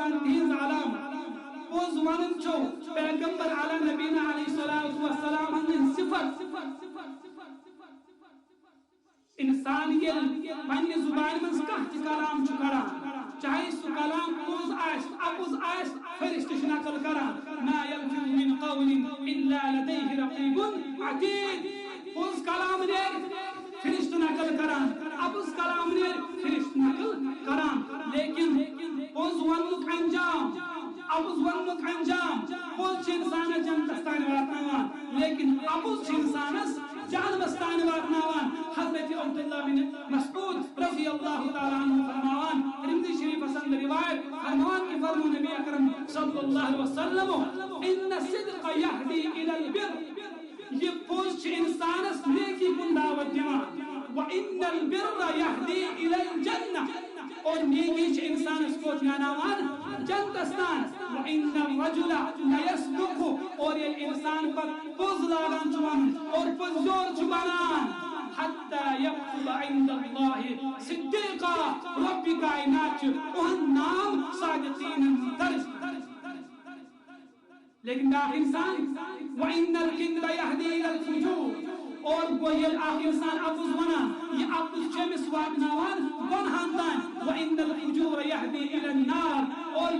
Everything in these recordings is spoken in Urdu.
آسان تہذ علام پوز ونن چھو پیغمبر علی نبینا علیہ الصلوۃ والسلام ہن صفت انسان یل پنہ زبان من کانٛہہ کلام چھ کران چاہے سہ کلام پوز آس اپوز آس فرشتہ چھ نقل کران ما یلفظ من قول الا لدیہ رقیب عتید پوز کلام نیرِ فرشتہ نقل کران اپوز کلام نیرِ فرشتہ نقل کران لیکن پوز وننک انجام اپوز وننک انجام پوز چھ انسانس جنتس تان واتناوان لیکن اپوز چھ انسانس جہنمس تان واتناوان حضرت عبداللہ بن مسعود رضی اللہ تعالی عنہ فرماوان ترمذی شریف حسن روایت فرمان کی فرمو نبی اکرم صلی اللہ علیہ وسلم ان الصدق یہدی الی البر یہ پوز چھ انسانس نیکی کن دعوت دیوان وان البر یہدی الی الجنہ اور نیکی چھ انسانس کو جاناوان جنتستان وان الرجل لیصدق اور یہ انسان پر پوز لاگان چوان اور پوزور چبانان حتى يكتب عند الله صديقا رب کائنات اہن نام صادقین درج لیکن باقی انسان وان الكذب يهدي الى الفجور اور گویل آخر انسان اپوز ونا یہ اپوز چمس واتناوان گناہن تان وان الفجور يهدي الى النار اور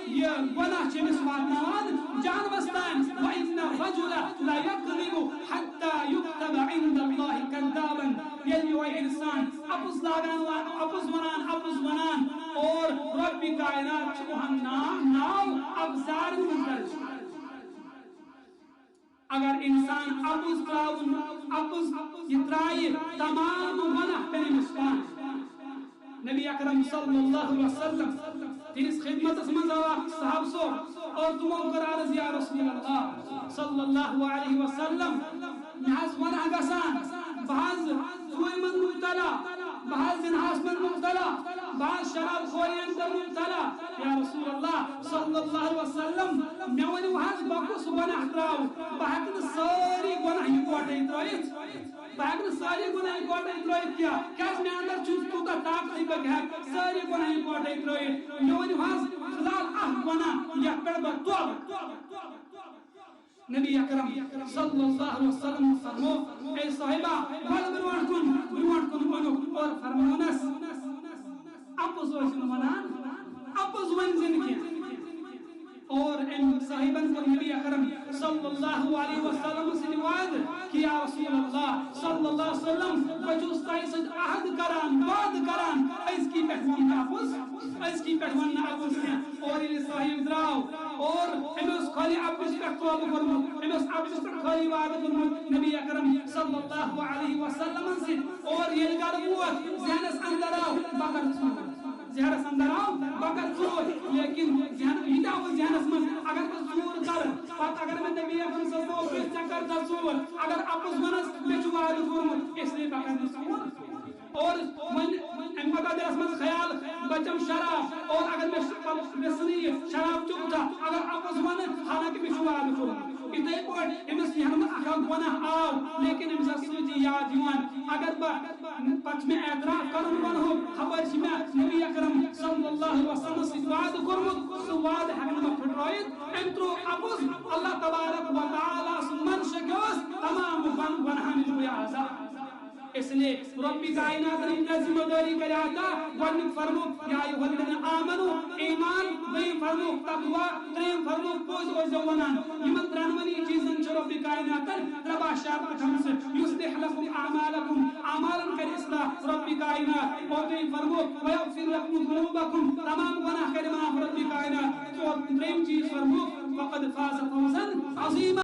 یہ گناہ چمس واتناوان جہنمس تان وان الرجل لا يكذب حتى يكتب عند الله كذابا یہ انسان اپوز لاگان اپوز ونان اور رب کائنات چوہن نام ابزار درج اگر انسان اپوز تراؤن اپوز یہ ترائی تمام گناہ پہ مسپان نبی اکرم صلی اللہ علیہ وسلم تیس خدمت من صحاب سو اور تمہوں کر عرض یا رسول اللہ صلی اللہ علیہ وسلم نحاز ونہ گسان بعض سوئی من مبتلا بعض زنحاس من مبتلا بعض شراب خوری اندر مبتلا یا رسول اللہ صلی اللہ علیہ وسلم میں ونی وحاز باکس گناہ تراؤ بہتن ساری گناہ یکوٹے ترائیت بہتن ساری گناہ یکوٹے ترائیت کیا میں اندر چوز توتا طاقتی بگھر ساری گناہ یکوٹے ترائیت میں ونی وحاز خلال گناہ یا پڑھ توب نبی اکرم صلی اللہ علیہ وسلم فرمو اے صاحبہ بل بروان کن بنو اور فرمونس اپوز وزن ونان اپوز ونزن کیا اور ان صاحبن کو نبی اکرم صلی اللہ علیہ وسلم سے روایت کہ یا رسول اللہ صلی اللہ علیہ وسلم بجوز تائیسد عہد کران وعد کران اس کی پہوان اپوز اس کی پہوان اپوز کیا اور یہ صاحب دراؤ اور ہمیں خالی اپس پر توب فرمو ہمیں اپس پر خالی وعد فرمو نبی اکرم صلی اللہ علیہ وسلم سے اور یہ گربوت ذہنس اندر آؤ بگر چھوڑ ذہنس اندر آؤ بگر چھوڑ لیکن ذہنس من اگر بس چور کر پت اگر میں نبی اکرم صلی اللہ علیہ وسلم چکر تھا چور اگر اپس ونس میں چھو وعد فرمو اس لیے بگر چھوڑ اور من پتہ دلس من خیال بچم شراب اور اگر میں سنی شراب چوب تھا اگر اپس ون حالانکہ میں چھو وعد فرمو اتنے پوٹ امس یہاں اخوان گناہ آو لیکن امس اسوچی یاد یوان اگر پچ میں اعتراف کرن ون ہو خبر چھ میں نبی اکرم صلی اللہ علیہ وسلم سے وعد کرمت سو وعد ہمیں پھٹرائیت انترو اپوز اللہ تبارک و تعالی من شکوز تمام گناہ میں جو عذاب اس لیے ربی کائنات نے انہیں ذمہ داری کریا تھا گوڑنک فرمو یا ایوہ الذین آمنو ایمان دویم فرمو تقوی تریم فرمو پوز و زونان یمن ترانونی چیزن چھ ربی کائنات ربا شارت کھمس یصلح لکم اعمالکم اعمالا کر اصلاح ربی کائنات اور دویم فرمو ویغفر لکم ذنوبکم تمام گناہ کر مناف ربی کائنات اور تریم چیز فرمو وقد فاز فوزا عظیما